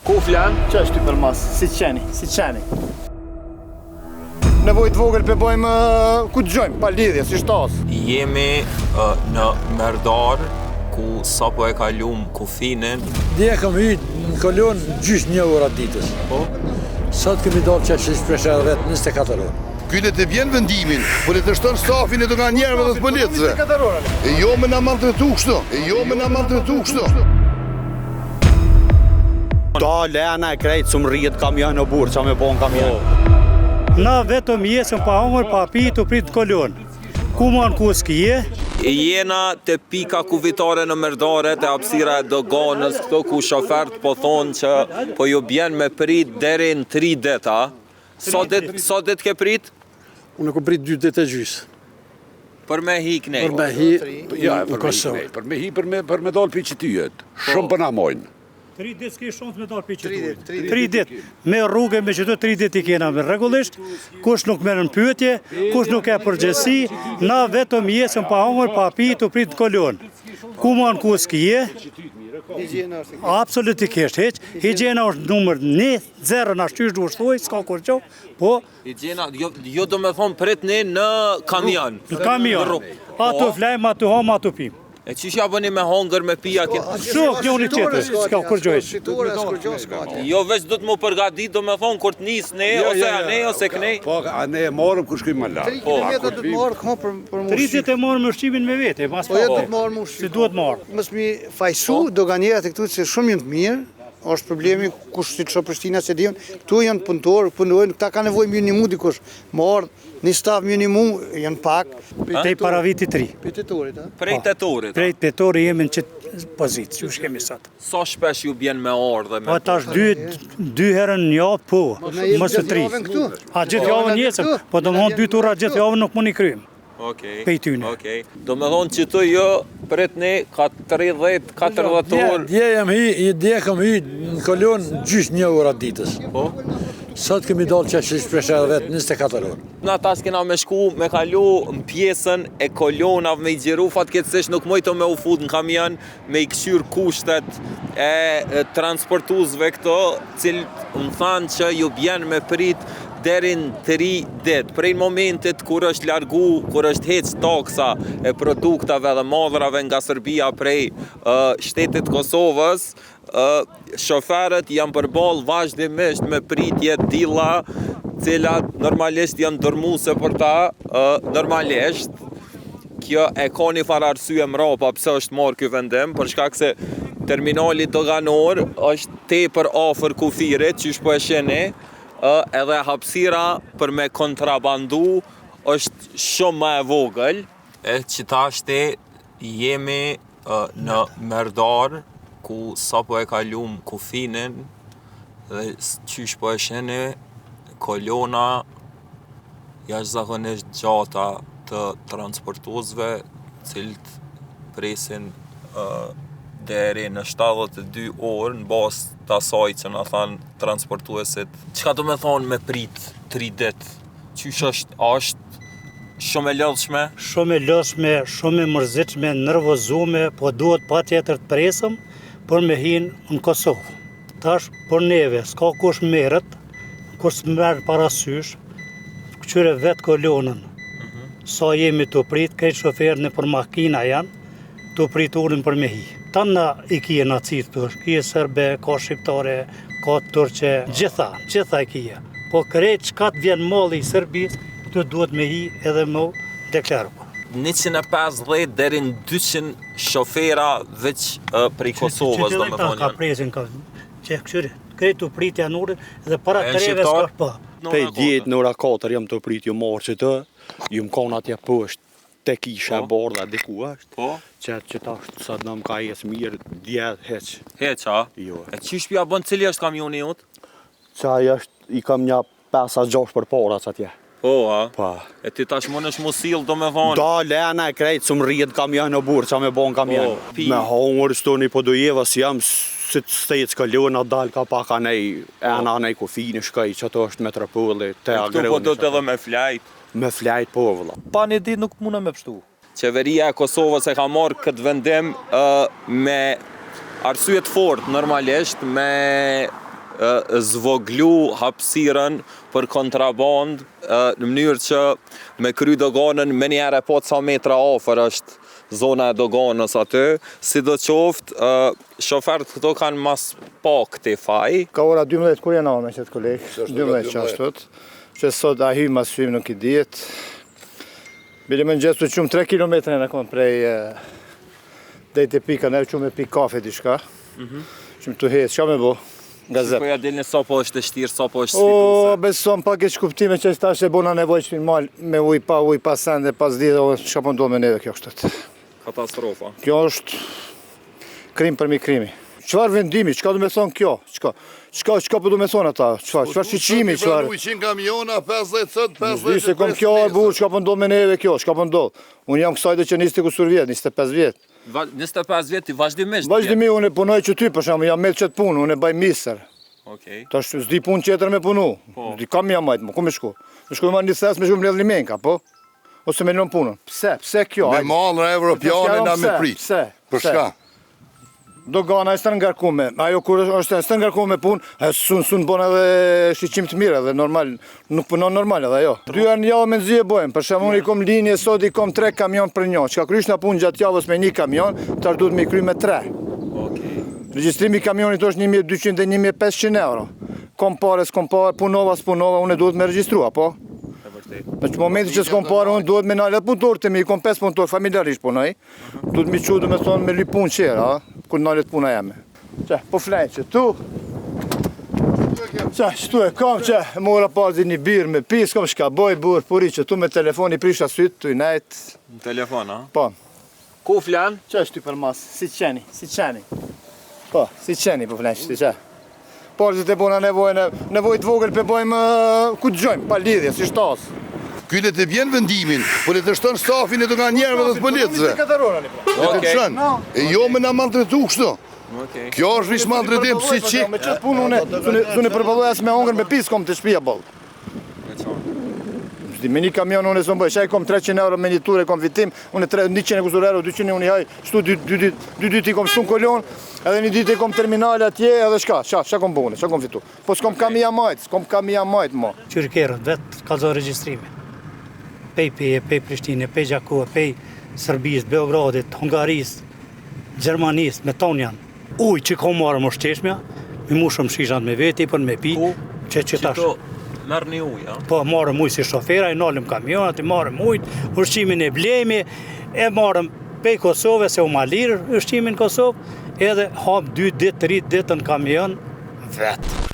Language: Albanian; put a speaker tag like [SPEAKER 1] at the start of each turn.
[SPEAKER 1] Ku flan?
[SPEAKER 2] Që është ty për mas, si qeni. Nevoj të vogël për bojmë ku të gjojmë, pa lidhje, si shtas.
[SPEAKER 1] Jemi në Merdar, ku sapo e kalum kufinin.
[SPEAKER 3] Dje kam hyrë në kolon gjysh 1 orë ditës.
[SPEAKER 1] Po?
[SPEAKER 3] Sot kemi dalë që është shpresha vetë 24 orë.
[SPEAKER 4] Kylet e vjen vendimin, por e të shton stafin e të nga njerëve dhe të policëve. E jo me na maltretu kështu.
[SPEAKER 5] Da lena e krejtë së më rritë kamion në burë, që me bon kamion.
[SPEAKER 6] Na vetëm jesëm pa hongër, pa pi të prit kolon. Ku mon ku s'kije?
[SPEAKER 1] Jena të pika kuvitare në Merdare, të hapësira e doganës, këto ku shofert po thonë që po ju bjen me prit deri në 3 deta. Sa det ke prit?
[SPEAKER 3] Unë ku prit 2 ditë e gjysë.
[SPEAKER 1] Për me hik nej.
[SPEAKER 3] Për me hi, ja, në Kosovë.
[SPEAKER 7] Për me hi, për me dalë për që tyjet. Shumë për na mojnë.
[SPEAKER 6] 3 ditë s'ke shumë me dalë për qëturit. 3 ditë. Me rrugë me qëtu 3 ditë i kena me regullisht, kush nuk merën pyetje, kush nuk e përgjësi, na vetëm jesëm pa hongër, pa pi të prit kolon. Ku mon ku s'kije? Absolutikisht, heq. Higjena është numër 1, 0 në shtysh du shtoj, s'ka kur qo, po...
[SPEAKER 1] Higjena, jo do me thonë pritni në kamion.
[SPEAKER 6] Në kamion. Ato flajmë, ato hom, ato pim.
[SPEAKER 1] E qysh ja bëni me hongër, me pija?
[SPEAKER 6] Shok, njëri tjetër, s'ka kur gjojsh.
[SPEAKER 1] Jo veç do të më përgadit, do me thonë kur të nisë ne, ose a ne, ose këne.
[SPEAKER 7] Po, a ne e morëm ku shkrim më lartë.
[SPEAKER 2] 3 kilometra të të marrë këma për më
[SPEAKER 6] 3 ditë e marrë me ushqimin me vete, pas pa.
[SPEAKER 2] Po jetë të të marrë më ushqimin.
[SPEAKER 6] Si duhet marrë.
[SPEAKER 2] Mësë mi fajsu doganjerat e këtu që shumë jënë të mirë, është problemi kush si të shoh Prishtina se dion, këtu janë punëtorë, punojnë, këta ka nevojë minimum dikush. Marr një staf minimum janë pak.
[SPEAKER 6] Tej para vitit 3.
[SPEAKER 2] Tetorit, a?
[SPEAKER 1] Prej tetorit.
[SPEAKER 6] Prej tetorit jemi në qëtë pozitë, që shkemi sot.
[SPEAKER 1] Sa shpesh ju bjen me orë dhe me...
[SPEAKER 6] Po tash 2 herën një javë, po, mësë 3. A gjithë javën jesëm, po do më thonë 2 tura gjithë javën nuk më një krymë. Pej tyne.
[SPEAKER 1] Do me thonë që të jo pritni ka 30-40 orë.
[SPEAKER 3] Dje kam hy në kolon gjysh 1 orë ditës.
[SPEAKER 1] Po?
[SPEAKER 3] Sot kemi dalë që është shpresha vetë 24 orë.
[SPEAKER 1] Na ta s'kena me shku me kalu në pjesën e kolonave me i gjeru fatkeqësisht nuk mojto me u fut në kamion me i këshyr kushtet e transportuzve këto cilët më thanë që ju bjen me prit deri në 3 ditë. Prej momentit kur është largu, kur është hec taksa e produktave dhe madhrave nga Serbia prej shtetit Kosovës, shoferët janë përballë vazhdimisht me pritje dilla, cilat normalisht janë dërmuese për ta, normalisht. Kjo e ka një farë arsye mrapa pse është marrë ky vendim, për shkak se terminali doganor është tepër afër kufirit, që po e shihni, edhe hapësira për me kontrabandu është shumë më e vogël. E qitashti jemi në Merdar, ku sapo e kalum kufinin dhe qysh po e shihni kolona jashtëzakonisht gjata të transportuesve, cilët presin deri në 72 orë në bazë të asaj që na thanë transportuesit. Çka do me thonë me prit 3 ditë? Qysh është shumë e lodhshme?
[SPEAKER 6] Shumë e lodhshme, shumë e mërzitshme, nervozume, po duhet patjetër të presëm për me hinë në Kosovë. Tash për neve s'ka kush merret, kush merr parasysh, këtyre vetë kolonën. Sa jemi të prit, këtë shoferë në për makina janë, të prit urin për me hi. Tanë i kije nacit për, kije serbe, ka shqiptare, ka turqe, gjitha i kije. Po krejt qka të vjen malli i Serbis, të duhet me hi edhe më deklaru.
[SPEAKER 1] 150 deri në 200 shofera veç prej Kosovës, do me thonë.
[SPEAKER 6] Ka presin, që këshyri, krejt të prit janë urin, edhe para treve s'ka shpa.
[SPEAKER 5] Pej 10 në ora 4 jam të prit ju marë që të, ju më konë atje pësht, te kisha bordha diku është, që ta është sa të nëmë ka jesë mirë, djetë heq.
[SPEAKER 1] Heq, a?
[SPEAKER 5] Jo.
[SPEAKER 1] E qysh pja bënë, cili është kamioni jotë?
[SPEAKER 5] Qaj është, i kam një 5-6 për para që atje.
[SPEAKER 1] Po, a?
[SPEAKER 5] Pa.
[SPEAKER 1] E ti tash më nësh musil, do me thonë?
[SPEAKER 5] Da lena e krejtë, së më rritë kamion në burë, që me bon kamion. Me hongër, stoni po dojeva si jam, si të stejtë s'kallon, a dalë ka pak anej, anej kufini, shkaj, që ato është metropolli, te agroni.
[SPEAKER 1] Këtu po do të edhe me flajt.
[SPEAKER 5] Me flajt po, vëlla.
[SPEAKER 8] Pa një ditë nuk muna me pështu.
[SPEAKER 1] Qeveria e Kosovës e ka marrë këtë vendim me arsye të fortë normalisht, me zvoglu hapësirën për kontraband në mënyrë që me kry doganën me njerë po ca metra afër është zona e doganës aty, sidoqoftë shoferët këto kanë mas pak të faj.
[SPEAKER 8] Ka ora 12 kur janë me qëtë kolegë, 12 qashtot, që sot a hy mas hymë nuk I ditë. Bile më në gjestu qumë 3 kilometre në konë prej dejtë e pika, ne qumë e pi kafe diçka, qumë të hecë, qa me bo? Gazet.
[SPEAKER 1] Po ja dilni sa po është e shtirë, sa po është
[SPEAKER 8] O,
[SPEAKER 1] sfiduse.
[SPEAKER 8] besom pak e shkuptime që tash e bona nevoj që mal me uj pa sende, pas dite, që po ndodh me neve kjo është.
[SPEAKER 1] Katastrofa.
[SPEAKER 8] Kjo është krim për mi krimi. Qëfar vendimi, qëka du me thonë kjo? Qëka po du me thonë ata? Qëfar shqyqimi, qëfar?
[SPEAKER 4] 100 kamiona, 50 sot, 50
[SPEAKER 8] Dy se kom kjo e burë, qëka po ndodh me neve kjo, qëka po ndodh? Unë jam kësajde që 20 kusur vjetë, 25 vjetë.
[SPEAKER 1] 25 vjetë vazhdimisht.
[SPEAKER 8] Vazhdimi unë e punoj që ty, për shumë, jam me qëtë punë, unë e baj misër.
[SPEAKER 1] Okej.
[SPEAKER 8] Ta s'di punë qetër me punu. S'di kam jam majtë, ku me shku? Me shku me një thes, me shku me ledh limenka, po? Ose me lënë punën. Pse kjo?
[SPEAKER 4] Me malra evropiane na me prit.
[SPEAKER 8] Pse?
[SPEAKER 4] Për shka?
[SPEAKER 8] Dogana është të ngarkume, ajo kur është të ngarkume punë, sun bon edhe shqyqim të mirë edhe normal, nuk punon normal edhe ajo. 2 herë në javë me nëzije bojmë, për shumë unë I kom linje, sot I kom 3 kamion për një, që ka krysh në punë gjatë javës me 1 kamion, të ardhut me I kry me 3. Regjistrimi kamionit është 1200 dhe 1500 euro. Kom pare, s'kom pare, punova, unë duhet me registrua, po? Në që momenti që s'kom pare, unë duhet me nalë punëtor të mi, I kom 5 punëtor, familjarisht punoj, duhet mi që du me thonë me li punë qera, kur nalët puna jeme. Që, po flenë që tu, që, tu e kam që, mora pazi një birë me pi, s'kom shka boj, burë, puri që tu me telefoni prisha sytë, tu I nejtë.
[SPEAKER 1] Në telefon, a?
[SPEAKER 8] Po.
[SPEAKER 1] Ku flan?
[SPEAKER 8] Që është ty për mas, si qeni. Po, si qeni po flenë që ty që. Porëzit e bona nevoj të vogël për bojmë ku të gjojmë, pa lidhje, si shtasë.
[SPEAKER 4] Kylle të bjen vendimin, por e të shton stafin e të nga njerëve dhe të policëve. E të shën, e jo me na maltretu kështu. Kjo është vish maltretim si qik.
[SPEAKER 8] Me qëtë punë unë përbëlloj as me hongër me pisë kom të shpia bolë. Me një kamion unë e së më bëj, shaj kom 300 euro me një tur e kom vitim, unë 100 kusur euro, 200 unë I haj, shtu 2 dit I kom shtu në kolon, edhe një dit I kom terminale atje, edhe shka kom bëune, shka kom fitu. Po s'kom kamija majtë, mo.
[SPEAKER 6] Qyrkerët vetë ka zonë regjistrimi. Pej Prishtine, pej Gjakua, pej Sërbis, Beogradit, Hungaris, Gjermanis, me tonë janë. Uj që kom marë më shteshmja, mi mushëm shishat me veti, për me pi, që tash.
[SPEAKER 1] Merë një uj, a?
[SPEAKER 6] Po, marëm ujë si shofera, I nalëm kamionat, I marëm ujtë, ushqimin e blemi, e marëm pej Kosovë, se u ma lirë ushqimin Kosovë, edhe hapë 2 ditë, 3 ditë në kamion, vetë.